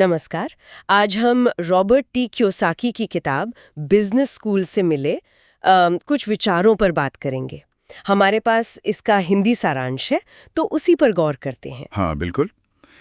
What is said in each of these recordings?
नमस्कार। आज हम रॉबर्ट टी कियोसाकी की किताब बिजनेस स्कूल से मिले कुछ विचारों पर बात करेंगे। हमारे पास इसका हिंदी सारांश है, तो उसी पर गौर करते हैं। हाँ, बिल्कुल।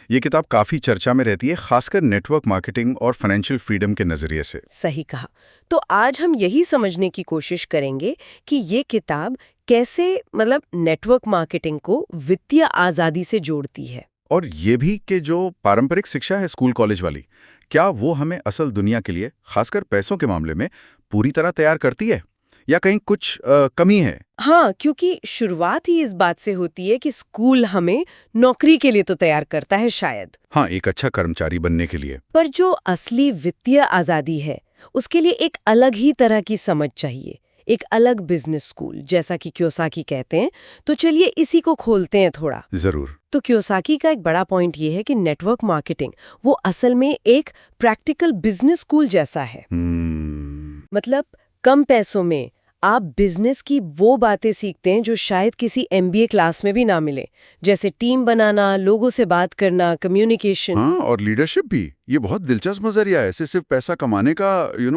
ये किताब काफ़ी चर्चा में रहती है, खासकर नेटवर्क मार्केटिंग और फाइनेंशियल फ्रीडम के नज़रिए से। सही कहा। तो आज हम यही समझने की कोशिश करेंगे कि ये किताब कैसे नेटवर्क मार्केटिंग को वित्तीय आज़ादी से जोड़ती है। और ये भी कि जो पारंपरिक शिक्षा है स्कूल कॉलेज वाली, क्या वो हमें असल दुनिया के लिए, खासकर पैसों के मामले में, पूरी तरह तैयार करती है या कहीं कुछ कमी है? हाँ, क्योंकि शुरुआत ही इस बात से होती है कि स्कूल हमें नौकरी के लिए तो तैयार करता है शायद, हाँ, एक अच्छा कर्मचारी बनने के लिए। पर जो असली वित्तीय आज़ादी है उसके लिए एक अलग ही तरह की समझ चाहिए, एक अलग बिजनेस स्कूल, जैसा कि कियोसाकी कहते हैं। तो चलिए इसी को खोलते हैं थोड़ा। जरूर। तो कियोसाकी का एक बड़ा पॉइंट ये है कि नेटवर्क मार्केटिंग वो असल में एक प्रैक्टिकल बिजनेस स्कूल जैसा है। मतलब कम पैसों में आप बिजनेस की वो बातें सीखते हैं जो शायद किसी एमबीए क्लास में भी ना मिले, जैसे टीम बनाना, लोगों से बात करना, कम्युनिकेशन। हाँ, और लीडरशिप भी। ये बहुत दिलचस्प नजरिया है। इसे सिर्फ पैसा कमाने का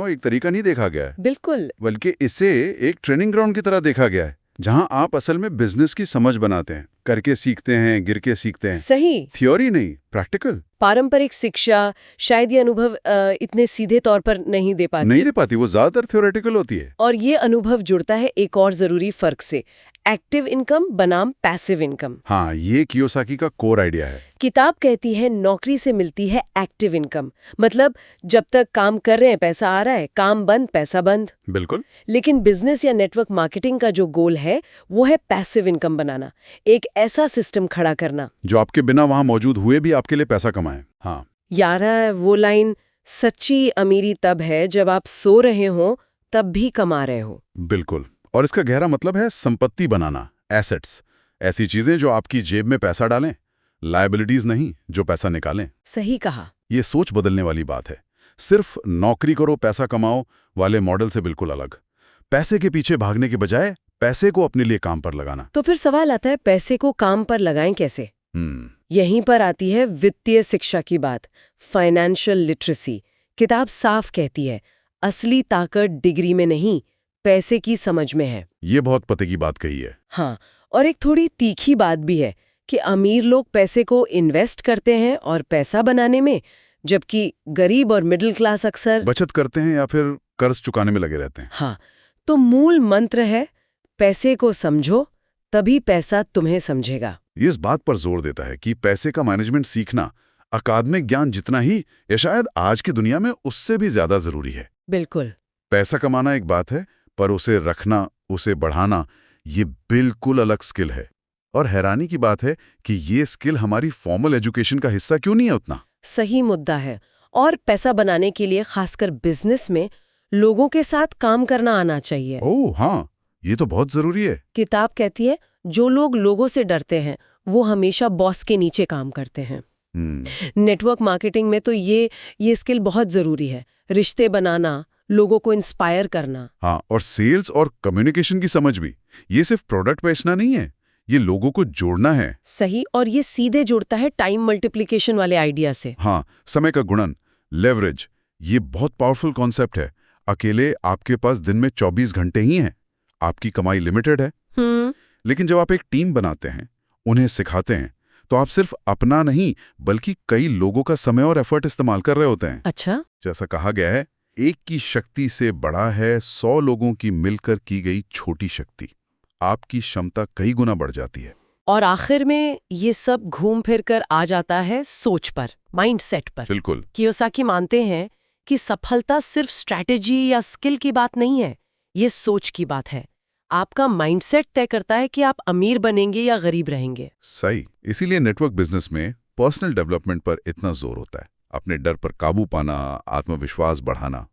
एक तरीका नहीं देखा गया है, बिल्कुल। बल्कि इसे एक ट्रेनिंग ग्राउंड की तरह देखा गया है, जहां आप असल में बिजनेस की समझ बनाते हैं, करके सीखते हैं, गिर के सीखते हैं। सही। थ्योरी नहीं, प्रैक्टिकल। पारंपरिक शिक्षा शायद ये अनुभव इतने सीधे तौर पर नहीं दे पाती। वो ज्यादातर थ्योरेटिकल होती है। और ये अनुभव जुड़ता है एक और जरूरी फर्क से, एक्टिव इनकम बनाम पैसिव इनकम। हाँ, ये कियोसाकी का कोर आइडिया है। किताब कहती है नौकरी से मिलती है एक्टिव इनकम, मतलब जब तक काम कर रहे हैं पैसा आ रहा है, काम बंद पैसा बंद। बिल्कुल। लेकिन बिजनेस या नेटवर्क मार्केटिंग का जो गोल है वो है पैसिव इनकम बनाना, एक ऐसा सिस्टम खड़ा करना जो आपके बिना वहां मौजूद हुए भी आपके लिए पैसा कमाए। हाँ यार, वो लाइन, सच्ची अमीरी तब है जब आप सो रहे हो तब भी कमा रहे हो। बिल्कुल। और इसका गहरा मतलब है संपत्ति बनाना, एसेट्स। ऐसी चीजें जो आपकी जेब में पैसा डालें, लायबिलिटीज नहीं जो पैसा निकालें। सही कहा। ये सोच बदलने वाली बात है। सिर्फ नौकरी करो पैसा कमाओ वाले मॉडल से बिल्कुल अलग। पैसे के पीछे भागने के बजाय पैसे को अपने लिए काम पर लगाना। तो फिर सवाल आता है, पैसे को काम पर लगाएं कैसे? यहीं पर आती है वित्तीय शिक्षा की बात, फाइनेंशियल लिटरेसी। किताब साफ कहती है असली ताकत डिग्री में नहीं, पैसे की समझ में है। ये बहुत पते की बात कही है। हाँ, और एक थोड़ी तीखी बात भी है कि अमीर लोग पैसे को इन्वेस्ट करते हैं और पैसा बनाने में, जबकि गरीब और मिडिल क्लास अक्सर बचत करते हैं या फिर कर्ज चुकाने में लगे रहते हैं। हाँ, तो मूल मंत्र है पैसे को समझो तभी पैसा तुम्हें समझेगा। ये इस बात पर जोर देता है कि पैसे का मैनेजमेंट सीखना अकादमिक ज्ञान जितना ही, या शायद आज की दुनिया में उससे भी ज्यादा जरूरी है। बिल्कुल। पैसा कमाना एक बात है, पर उसे रखना, उसे बढ़ाना, ये बिल्कुल अलग स्किल है। और हैरानी की बात है कि ये स्किल हमारी फॉर्मल एजुकेशन का हिस्सा क्यों नहीं है उतना। सही मुद्दा है। और पैसा बनाने के लिए खासकर बिजनेस में लोगों के साथ काम करना आना चाहिए। ओह हाँ, ये तो बहुत जरूरी है। किताब कहती है जो लोग लोगों से डरते हैं वो हमेशा बॉस के नीचे काम करते हैं। नेटवर्क मार्केटिंग में तो ये स्किल बहुत जरूरी है, रिश्ते बनाना, लोगों को इंस्पायर करना। हाँ, और सेल्स और कम्युनिकेशन की समझ भी। ये सिर्फ प्रोडक्ट बेचना नहीं है, ये लोगों को जोड़ना है। सही, और ये सीधे जुड़ता है टाइम मल्टीप्लिकेशन वाले आइडिया से। हाँ, समय का गुणन, लेवरेज, ये बहुत पावरफुल कॉन्सेप्ट है। अकेले आपके पास दिन में 24 घंटे ही हैं, आपकी कमाई लिमिटेड है। लेकिन जब आप एक टीम बनाते हैं, उन्हें सिखाते हैं, तो आप सिर्फ अपना नहीं बल्कि कई लोगों का समय और एफर्ट इस्तेमाल कर रहे होते हैं। अच्छा। जैसा कहा गया है, एक की शक्ति से बड़ा है 100 लोगों की मिलकर की गई छोटी शक्ति। आपकी क्षमता कई गुना बढ़ जाती है। और आखिर में ये सब घूम फिर कर आ जाता है सोच पर, माइंडसेट पर। बिल्कुल। कियोसाकी मानते हैं कि सफलता सिर्फ स्ट्रैटेजी या स्किल की बात नहीं है, ये सोच की बात है। आपका माइंडसेट तय करता है कि आप अमीर बनेंगे या गरीब रहेंगे। सही। इसीलिए नेटवर्क बिजनेस में पर्सनल डेवलपमेंट पर इतना जोर होता है। अपने डर पर काबू पाना, आत्मविश्वास बढ़ाना।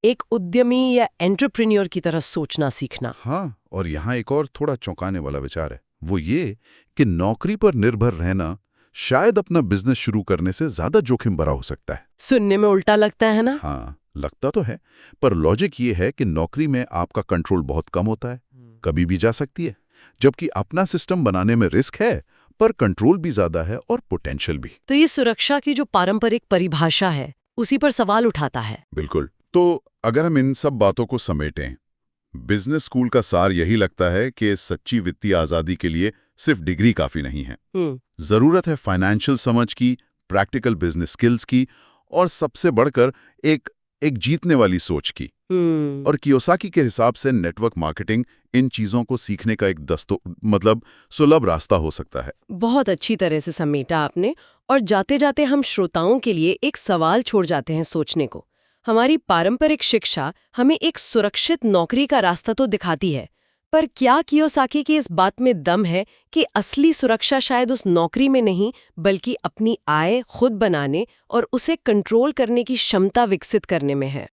एक उद्यमी या एंटरप्रेन्योर की तरह सोचना सीखना। हाँ, और यहाँ एक और थोड़ा चौंकाने वाला विचार है, वो ये कि नौकरी पर निर्भर रहना शायद अपना बिजनेस शुरू करने से ज्यादा जोखिम भरा हो सकता है। सुनने में उल्टा लगता है ना? हाँ, लगता तो है, पर लॉजिक ये है कि नौकरी में आपका कंट्रोल बहुत कम होता है, कभी भी जा सकती है, जबकि अपना सिस्टम बनाने में रिस्क है पर कंट्रोल भी ज्यादा है और पोटेंशियल भी। तो ये सुरक्षा की जो पारंपरिक परिभाषा है उसी पर सवाल उठाता है। बिल्कुल। तो अगर हम इन सब बातों को समेटें, बिजनेस स्कूल का सार यही लगता है कि सच्ची वित्तीय आजादी के लिए सिर्फ डिग्री काफी नहीं है। जरूरत है फाइनेंशियल समझ की, प्रैक्टिकल बिजनेस स्किल्स की और सबसे बढ़कर एक जीतने वाली सोच की। और कियोसाकी के हिसाब से नेटवर्क मार्केटिंग इन चीजों को सीखने का एक सुलभ रास्ता हो सकता है। बहुत अच्छी तरह से समेटा आपने। और जाते जाते हम श्रोताओं के लिए एक सवाल छोड़ जाते हैं सोचने को। हमारी पारंपरिक शिक्षा हमें एक सुरक्षित नौकरी का रास्ता तो दिखाती है, पर क्या कियोसाकी की इस बात में दम है कि असली सुरक्षा शायद उस नौकरी में नहीं बल्कि अपनी आय खुद बनाने और उसे कंट्रोल करने की क्षमता विकसित करने में है?